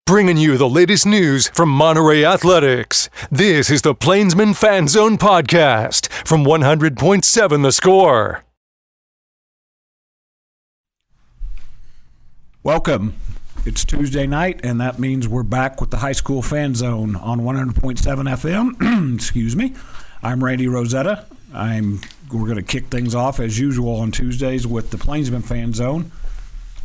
bringing you the latest news from Monterey Athletics. This is the Plainsman Fan Zone podcast from 100.7 The Score. Welcome. It's Tuesday night, and that means we're back with the High School Fan Zone on 100.7 FM. Excuse me. I'm Randy Rosetta. We're going to kick things off as usual on Tuesdays with the Plainsman Fan Zone.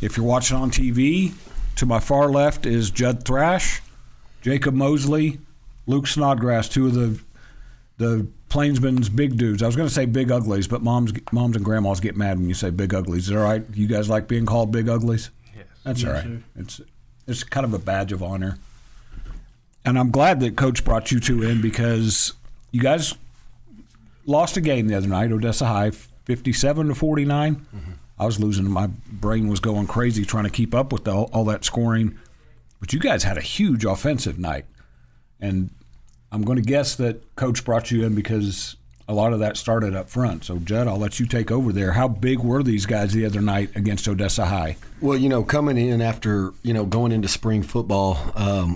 If you're watching on TV, to my far left is Judd Thrash, Jacob Mosley, Luke Snodgrass, two of the Plainsman's big dudes. I was going to say big uglies, but moms and grandmas get mad when you say big uglies. Is that all right? You guys like being called big uglies? Yes. That's all right. It's kind of a badge of honor. And I'm glad that Coach brought you two in because you guys lost a game the other night, Odessa High, 57-49. Mm-hmm. I was losing. My brain was going crazy trying to keep up with all that scoring. But you guys had a huge offensive night. And I'm going to guess that Coach brought you in because a lot of that started up front. So, Judd, I'll let you take over there. How big were these guys the other night against Odessa High? Well, coming in after, going into spring football,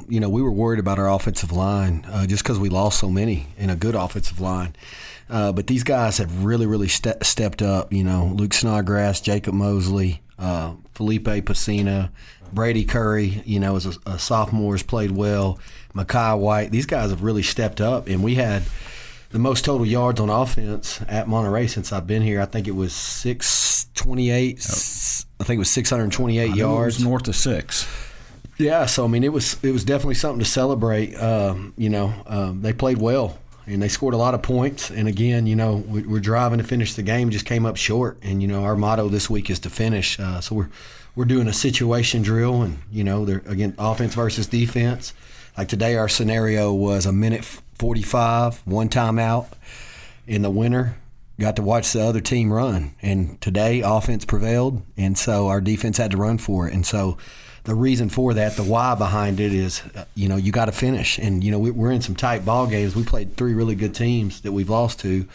we were worried about our offensive line just because we lost so many in a good offensive line. But these guys have really, really stepped up. Luke Snodgrass, Jacob Mosley, Felipe Pacina, Brady Curry, as a sophomore, has played well. Makai White. These guys have really stepped up. And we had the most total yards on offense at Monterey since I've been here. I think it was 628. I think it was 628 yards. It was north of 6. Yeah, so, it was definitely something to celebrate. They played well. And they scored a lot of points. And, again, we're driving to finish the game, just came up short. And, our motto this week is to finish. So we're doing a situation drill. And, they're, again, offense versus defense. Like today our scenario was a minute 45, one timeout in the winter. Got to watch the other team run. And today offense prevailed, and so our defense had to run for it. And so the reason for that, the why behind it is, you got to finish. And, we're in some tight ball games. We played 3 really good teams that we've lost to.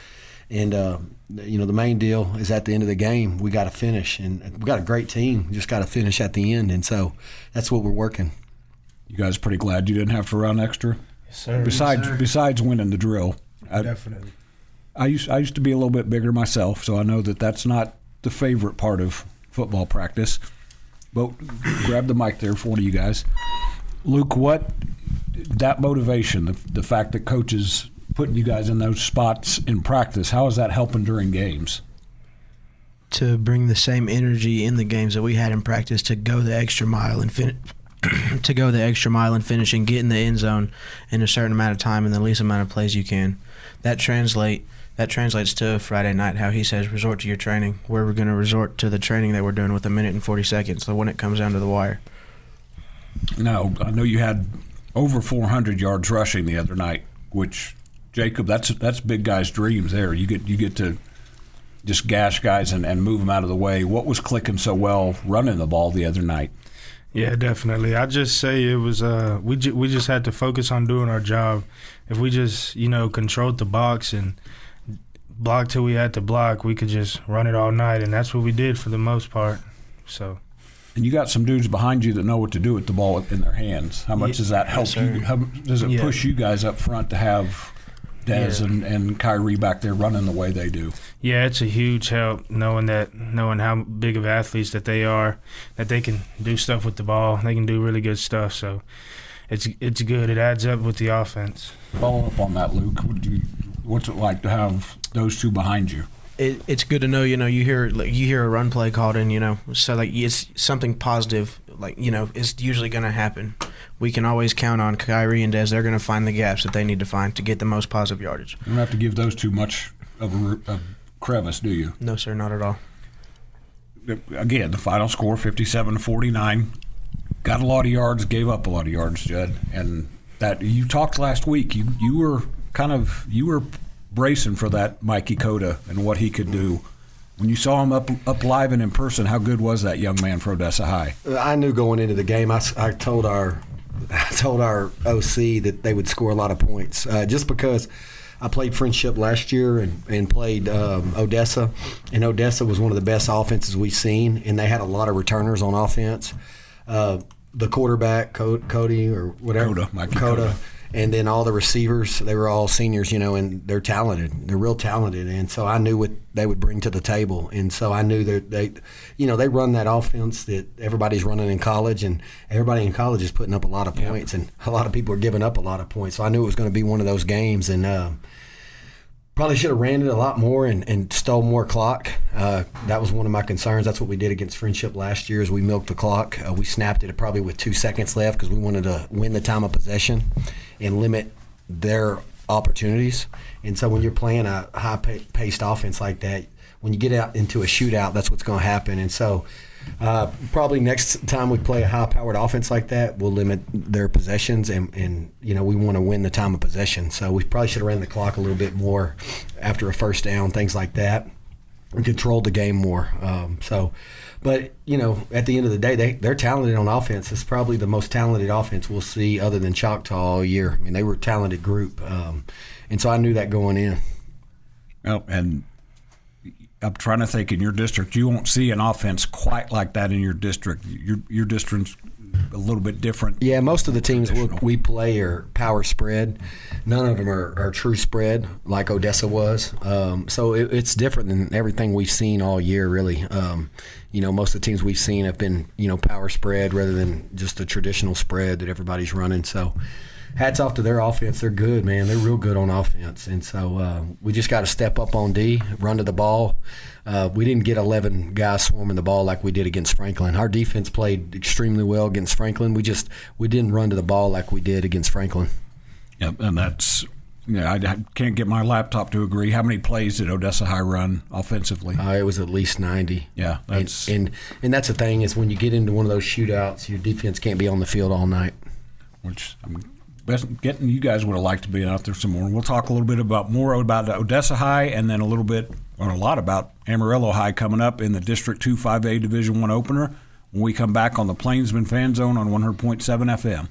And, the main deal is at the end of the game, we got to finish. And we got a great team. We just got to finish at the end. And so that's what we're working. You guys pretty glad you didn't have to run extra? Yes, sir. Besides winning the drill. Definitely. I used to be a little bit bigger myself, so I know that that's not the favorite part of football practice. But grab the mic there for one of you guys. Luke, that motivation, the fact that Coach is putting you guys in those spots in practice, how is that helping during games? To bring the same energy in the games that we had in practice, to go the extra mile and finish and get in the end zone in a certain amount of time and the least amount of plays you can. That translates to Friday night, how he says resort to your training. We're going to resort to the training that we're doing with 1 minute and 40 seconds, so when it comes down to the wire. Now, I know you had over 400 yards rushing the other night, which, Jacob, that's big guys' dreams there. You get to just gash guys and move them out of the way. What was clicking so well running the ball the other night? Yeah, definitely. I just say it was we just had to focus on doing our job. If we just, controlled the box and blocked till we had to block, we could just run it all night, and that's what we did for the most part. So. And you got some dudes behind you that know what to do with the ball in their hands. How much does that help you? How does it push you guys up front to have Dez and Kyrie back there running the way they do? Yeah, it's a huge help knowing how big of athletes that they are, that they can do stuff with the ball. They can do really good stuff. So it's good. It adds up with the offense. Follow up on that, Luke. What's it like to have those two behind you? It's good to know. You hear a run play called in. So it's something positive. It's usually going to happen. We can always count on Kyrie and Dez. They're going to find the gaps that they need to find to get the most positive yardage. You don't have to give those two much of a crevice, do you? No, sir, not at all. Again, the final score, 57-49. Got a lot of yards, gave up a lot of yards, Judd. And that you talked last week. You were bracing for that Mikey Cota and what he could do. When you saw him up live and in person, how good was that young man for Odessa High? I knew going into the game. I told our OC that they would score a lot of points just because I played Friendship last year and played Odessa, and Odessa was one of the best offenses we've seen, and they had a lot of returners on offense. the quarterback, Cody or whatever. Coda. And then all the receivers, they were all seniors, and they're talented. They're real talented. And so I knew what they would bring to the table. And so I knew that they run that offense that everybody's running in college, and everybody in college is putting up a lot of points, and a lot of people are giving up a lot of points. So I knew it was going to be one of those games, and probably should have ran it a lot more and stole more clock. That was one of my concerns. That's what we did against Friendship last year is we milked the clock. We snapped it probably with 2 seconds left because we wanted to win the time of possession and limit their opportunities. And so when you're playing a high-paced offense like that, when you get out into a shootout, that's what's going to happen. And so probably next time we play a high-powered offense like that, we'll limit their possessions, and we want to win the time of possession. So we probably should have ran the clock a little bit more after a first down, things like that, and controlled the game more. But at the end of the day, they're talented on offense. It's probably the most talented offense we'll see other than Choctaw all year. I mean, they were a talented group, and so I knew that going in. Well, and I'm trying to think, in your district, you won't see an offense quite like that in your district. Your district's a little bit different. Yeah, most of the teams we play are power spread. None of them are true spread like Odessa was. So it's different than everything we've seen all year, really. Most of the teams we've seen have been, power spread rather than just the traditional spread that everybody's running. So hats off to their offense. They're good, man. They're real good on offense. And so we just got to step up on D, run to the ball. We didn't get 11 guys swarming the ball like we did against Franklin. Our defense played extremely well against Franklin. We didn't run to the ball like we did against Franklin. Yep, and that's I can't get my laptop to agree. How many plays did Odessa High run offensively? It was at least 90. Yeah, that's and that's the thing is when you get into one of those shootouts, your defense can't be on the field all night. Which getting you guys would have liked to be out there some more. We'll talk a little bit about Odessa High, and then a lot about Amarillo High coming up in the District 2 5A Division I opener when we come back on the Plainsman Fan Zone on 100.7 FM.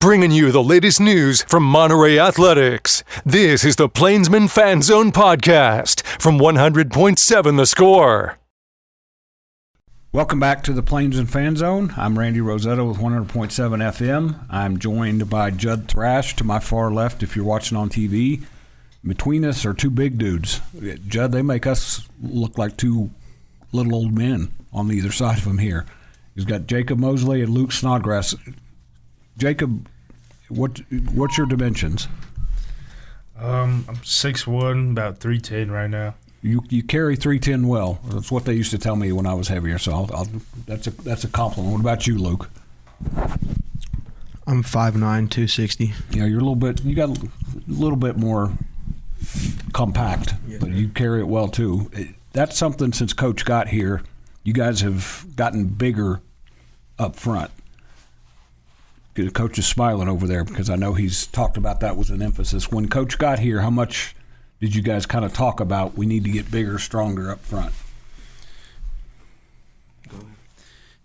Bringing you the latest news from Monterey Athletics. This is the Plainsman Fan Zone podcast from 100.7 The Score. Welcome back to the Plainsman Fan Zone. I'm Randy Rosetta with 100.7 FM. I'm joined by Judd Thrash to my far left if you're watching on TV. Between us are two big dudes. Judd, they make us look like two little old men on either side of him here. He's got Jacob Mosley and Luke Snodgrass. Jacob, what's your dimensions? I'm 6'1", about 310 right now. You carry 310 well. That's what they used to tell me when I was heavier. So that's a compliment. What about you, Luke? I'm 5'9", 260. Yeah, you're you got a little bit more compact, but you carry it well too. That's something since Coach got here. You guys have gotten bigger up front. The coach is smiling over there because I know he's talked about that with an emphasis. When Coach got here, how much did you guys kind of talk about we need to get bigger, stronger up front?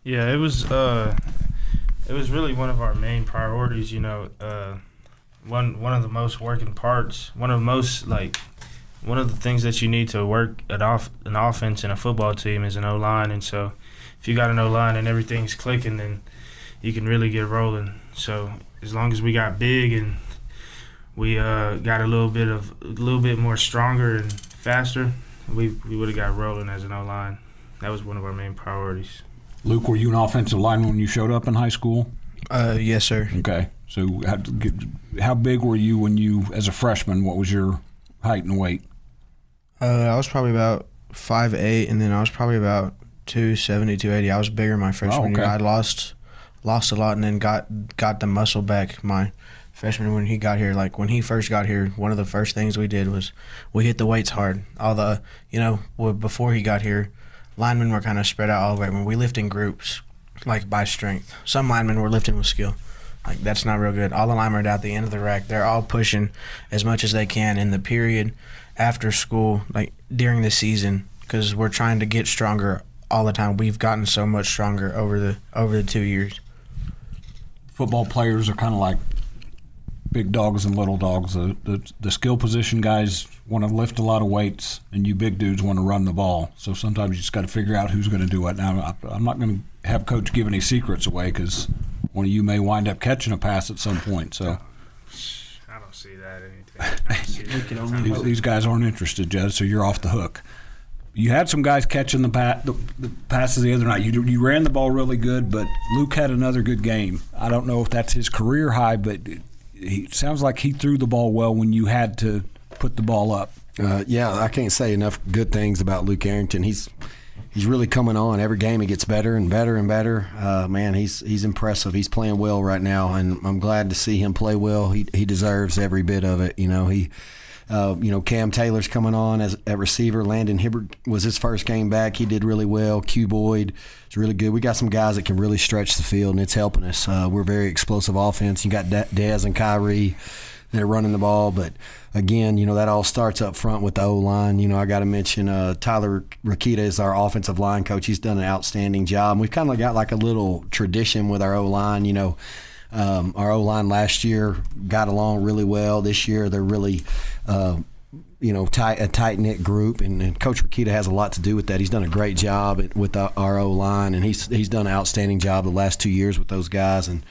Yeah, it was really one of our main priorities. One of the most working parts, one of the things that you need to work an offense in a football team is an O-line. And so if you got an O-line and everything's clicking, then you can really get rolling. So as long as we got big and we got a little bit more stronger and faster, we would have got rolling as an O-line. That was one of our main priorities. Luke, were you an offensive lineman when you showed up in high school? Yes, sir. Okay. So how big were you when you, as a freshman, what was your height and weight? I was probably about 5'8", and then I was probably about 270, 280. I was bigger my freshman year. I lost a lot and then got the muscle back my freshman when he got here. Like when he first got here, one of the first things we did was we hit the weights hard. Before he got here, linemen were kind of spread out all the way. When we lift in groups, like by strength. Some linemen were lifting with skill. Like that's not real good. All the linemen are at the end of the rack. They're all pushing as much as they can in the period after school, like during the season, because we're trying to get stronger all the time. We've gotten so much stronger over the 2 years. Football players are kind of like big dogs and little dogs. The skill position guys want to lift a lot of weights, and you big dudes want to run the ball. So sometimes you just got to figure out who's going to do it. Now, I'm not going to have Coach give any secrets away, because one of you may wind up catching a pass at some point. So I don't see that anything. These guys aren't interested, Judd, so you're off the hook. You had some guys catching the passes the other night. You ran the ball really good, but Luke had another good game. I don't know if that's his career high, but it sounds like he threw the ball well when you had to put the ball up. Yeah, I can't say enough good things about Luke Arrington. He's really coming on. Every game he gets better and better and better. Man, he's impressive. He's playing well right now, and I'm glad to see him play well. He deserves every bit of it. Cam Taylor's coming on at receiver. Landon Hibbert was his first game back. He did really well. Q Boyd is really good. We got some guys that can really stretch the field, and it's helping us. We're very explosive offense. You got Dez and Kyrie that are running the ball, but again, that all starts up front with the O-line. I got to mention Tyler Rakita is our offensive line coach. He's done an outstanding job. And we've kind of got like a little tradition with our O-line. Our O-line last year got along really well. This year they're really a tight-knit group, and Coach Rakita has a lot to do with that. He's done a great job with our O-line, and he's done an outstanding job the last 2 years with those guys, and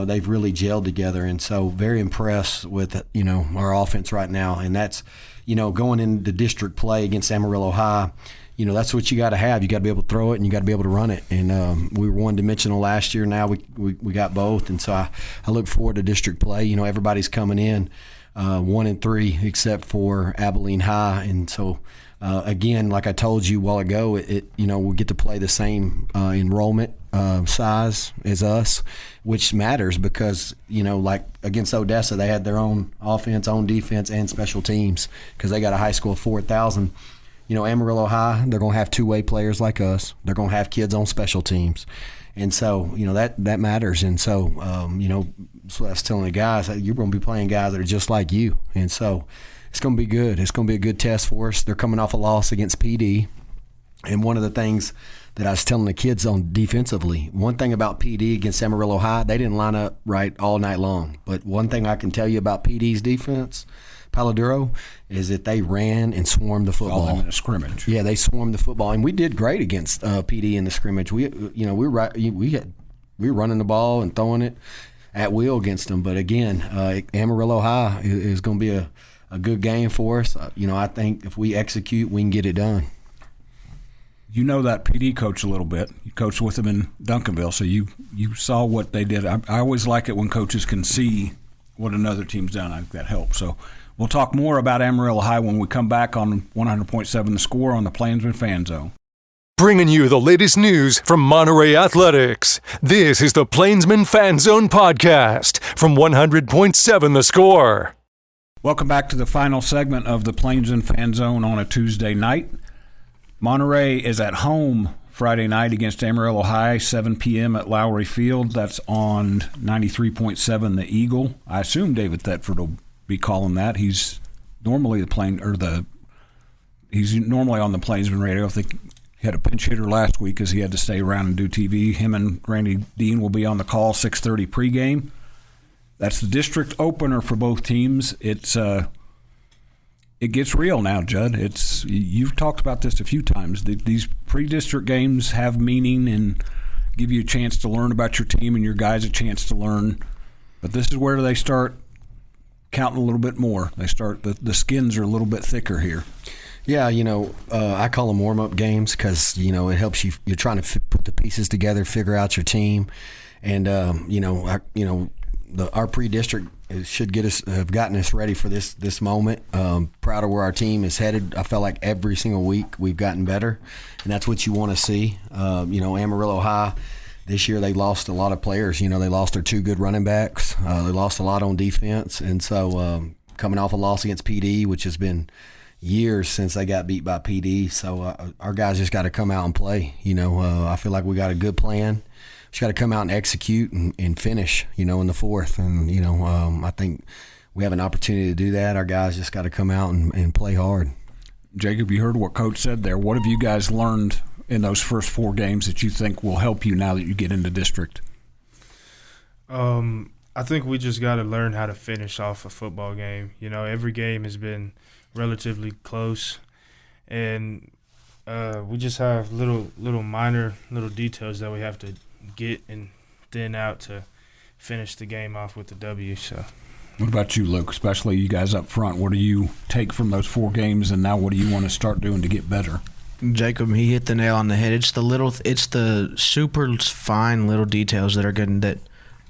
they've really gelled together, and so very impressed with our offense right now. And that's going into district play against Amarillo High. That's what you got to have. You got to be able to throw it, and you got to be able to run it. And we were one-dimensional last year. Now we got both, and so I look forward to district play. Everybody's coming in 1-3 except for Abilene High, and so. Again, like I told you a while ago, we get to play the same enrollment size as us, which matters because, like against Odessa, they had their own offense, own defense, and special teams because they got a high school of 4,000. Amarillo High, they're going to have two-way players like us. They're going to have kids on special teams. And so, that matters. And so, so I was telling the guys, you're going to be playing guys that are just like you. And so, it's going to be good. It's going to be a good test for us. They're coming off a loss against PD. And one of the things that I was telling the kids on defensively, one thing about PD against Amarillo High, they didn't line up right all night long. But one thing I can tell you about PD's defense, Paladuro, is that they ran and swarmed the football. All in a scrimmage. Yeah, they swarmed the football. And we did great against PD in the scrimmage. We were running the ball and throwing it at will against them. But again, Amarillo High is going to be a good game for us. I think if we execute, we can get it done. You know that PD coach a little bit. You coached with him in Duncanville, so you saw what they did. I always like it when coaches can see what another team's done. I think that helps. So we'll talk more about Amarillo High when we come back on 100.7 The Score on the Plainsman Fan Zone. Bringing you the latest news from Monterey Athletics. This is the Plainsman Fan Zone podcast from 100.7 The Score. Welcome back to the final segment of the Plainsman Fan Zone on a Tuesday night. Monterey is at home Friday night against Amarillo High, 7 p.m. at Lowry Field. That's on 93.7 The Eagle. I assume David Thetford will be calling that. He's normally he's normally on the Plainsman radio. I think he had a pinch hitter last week because he had to stay around and do TV. Him and Randy Dean will be on the call 6:30 pregame. That's the district opener for both teams. It gets real now, Judd. You've talked about this a few times. These pre-district games have meaning and give you a chance to learn about your team and your guys a chance to learn. But this is where they start counting a little bit more. They start the skins are a little bit thicker here. Yeah, I call them warm-up games because it helps you. You're trying to put the pieces together, figure out your team, and our pre-district should have gotten us ready for this moment. Proud of where our team is headed. I felt like every single week we've gotten better, and that's what you want to see. Amarillo High this year, they lost a lot of players. They lost their two good running backs. They lost a lot on defense, and so coming off a loss against PD, which has been years since they got beat by PD. So our guys just got to come out and play. I feel like we got a good plan. Just got to come out and execute and finish, in the fourth. And, I think we have an opportunity to do that. Our guys just got to come out and play hard. Jacob, you heard what Coach said there. What have you guys learned in those first four games that you think will help you now that you get into district? I think we just got to learn how to finish off a football game. Every game has been relatively close. And We just have little minor details that we have to get and thin out to finish the game off with the W. So. What about you, Luke? Especially you guys up front. What do you take from those 4 games, and now what do you want to start doing to get better? Jacob, he hit the nail on the head. It's the super fine little details that are good that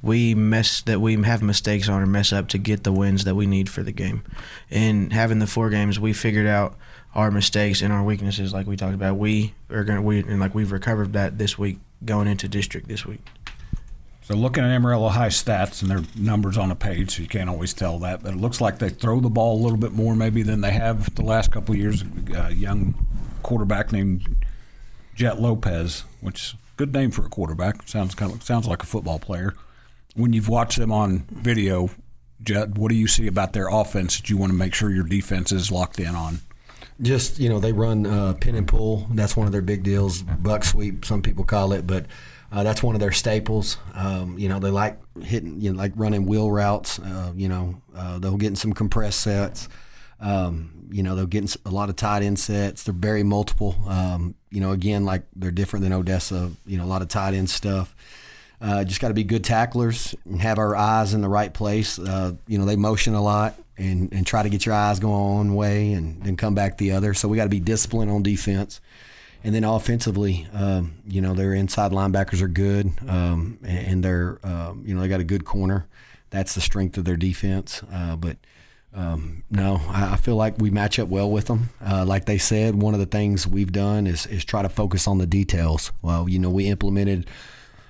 we have mistakes on or mess up to get the wins that we need for the game. And having the 4 games, we figured out our mistakes and our weaknesses, like we talked about. We've recovered that this week going into district this week. So looking at Amarillo High stats, and their numbers on a page, so you can't always tell that, but it looks like they throw the ball a little bit more maybe than they have the last couple of years. A young quarterback named Jet Lopez, which is a good name for a quarterback. Sounds like a football player. When you've watched them on video, Jet, what do you see about their offense that you want to make sure your defense is locked in on? Just, they run pin and pull. That's one of their big deals. Buck sweep, some people call it, but that's one of their staples. They like hitting, like running wheel routes. They'll get in some compressed sets. They'll get in a lot of tight end sets. They're very multiple. Again, like they're different than Odessa. A lot of tight end stuff. Just got to be good tacklers and have our eyes in the right place. They motion a lot and try to get your eyes going one way and then come back the other. So we got to be disciplined on defense. And then offensively, their inside linebackers are good, and they're, they got a good corner. That's the strength of their defense. I feel like we match up well with them. Like they said, one of the things we've done is try to focus on the details. Well, we implemented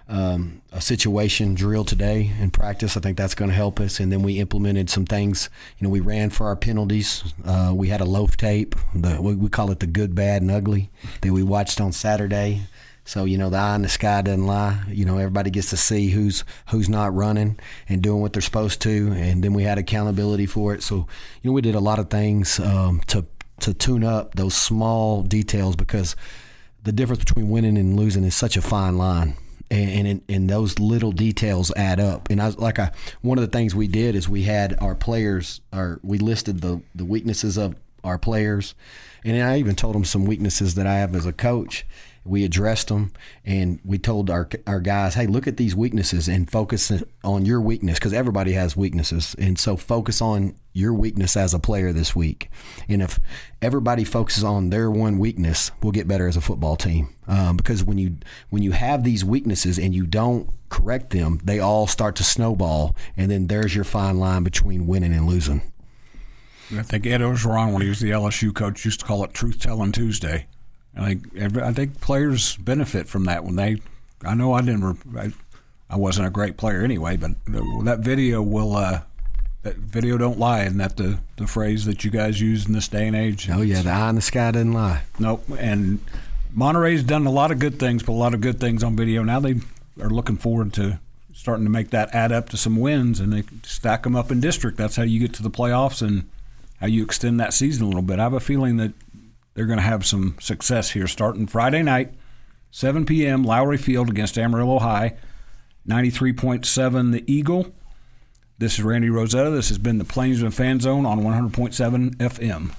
a situation drill today in practice. I think that's going to help us. And then we implemented some things. We ran for our penalties. We had a loaf tape. We call it the good, bad, and ugly that we watched on Saturday. So, the eye in the sky doesn't lie. Everybody gets to see who's not running and doing what they're supposed to. And then we had accountability for it. So, we did a lot of things to tune up those small details, because the difference between winning and losing is such a fine line. And those little details add up. And one of the things we did is we had our players, we listed the weaknesses of our players, and I even told them some weaknesses that I have as a coach. We addressed them, and we told our guys, hey, look at these weaknesses and focus on your weakness, because everybody has weaknesses. And so focus on your weakness as a player this week. And if everybody focuses on their one weakness, we'll get better as a football team. Because when you have these weaknesses and you don't correct them, they all start to snowball, and then there's your fine line between winning and losing. I think Ed Ogeron, when he was the LSU coach, used to call it Truth-Telling Tuesday. I think players benefit from that. I wasn't a great player anyway, but that video don't lie. Isn't that the phrase that you guys use in this day and age? Oh yeah, the eye in the sky doesn't lie. Nope. And Monterey's done a lot of good things, put a lot of good things on video. Now they are looking forward to starting to make that add up to some wins, and they stack them up in district. That's how you get to the playoffs and how you extend that season a little bit. I have a feeling that they're going to have some success here starting Friday night, 7 p.m., Lowry Field against Amarillo High, 93.7 The Eagle. This is Randy Rosetta. This has been the Plainsman Fan Zone on 100.7 FM.